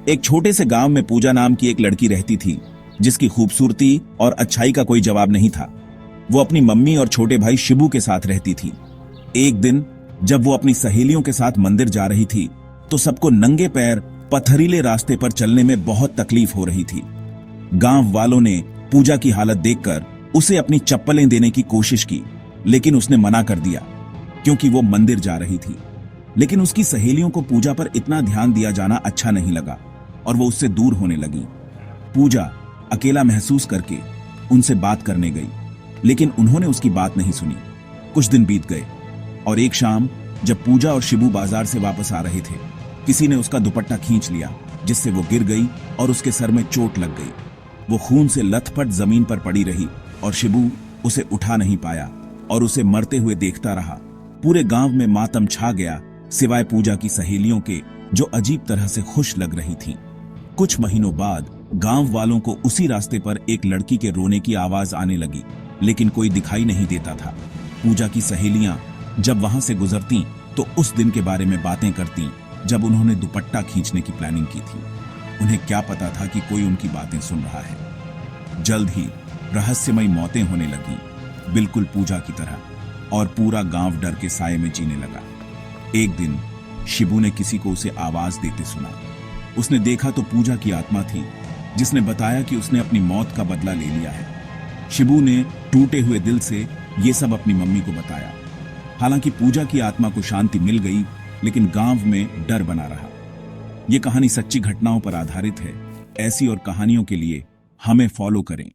एक छोटे से गांव में पूजा नाम की एक लड़की रहती थी, जिसकी खूबसूरती और अच्छाई का कोई जवाब नहीं था। वो अपनी मम्मी और छोटे भाई शिबू के साथ रहती थी। एक दिन जब वो अपनी सहेलियों के साथ मंदिर जा रही थी, तो सबको नंगे पैर पथरीले रास्ते पर चलने में बहुत तकलीफ हो रही थी। गांव वालों ने पूजा की हालत देखकर उसे अपनी चप्पलें देने की कोशिश की, लेकिन उसने मना कर दिया क्योंकि वो मंदिर जा रही थी। लेकिन उसकी सहेलियों को पूजा पर इतना ध्यान दिया जाना अच्छा नहीं लगा और वो उससे दूर होने लगी। पूजा अकेला महसूस करके उनसे बात करने गई, लेकिन उन्होंने उसकी बात नहीं सुनी। कुछ दिन बीत गए और एक शाम जब पूजा और शिबू बाजार से वापस आ रहे थे, किसी ने उसका दुपट्टा खींच लिया, जिससे वो गिर गई और उसके सर में चोट लग गई। वो खून से लथपथ जमीन पर पड़ी रही और शिबू उसे उठा नहीं पाया और उसे मरते हुए देखता रहा। पूरे गांव में मातम छा गया, सिवाय पूजा की सहेलियों के, जो अजीब तरह से खुश लग रही थीं। कुछ महीनों बाद गांव वालों को उसी रास्ते पर एक लड़की के रोने की आवाज आने लगी, लेकिन कोई दिखाई नहीं देता था। पूजा की सहेलियां जब वहां से गुजरती तो उस दिन के बारे में बातें करती जब उन्होंने दुपट्टा खींचने की प्लानिंग की थी। उन्हें क्या पता था कि कोई उनकी बातें सुन रहा है। जल्द ही रहस्यमयी मौतें होने लगी, बिल्कुल पूजा की तरह, और पूरा गांव डर के साए में जीने लगा। एक दिन शिबू ने किसी को उसे आवाज देते सुना। उसने देखा तो पूजा की आत्मा थी, जिसने बताया कि उसने अपनी मौत का बदला ले लिया है। शिबू ने टूटे हुए दिल से ये सब अपनी मम्मी को बताया। हालांकि पूजा की आत्मा को शांति मिल गई, लेकिन गांव में डर बना रहा। यह कहानी सच्ची घटनाओं पर आधारित है। ऐसी और कहानियों के लिए हमें फॉलो करें।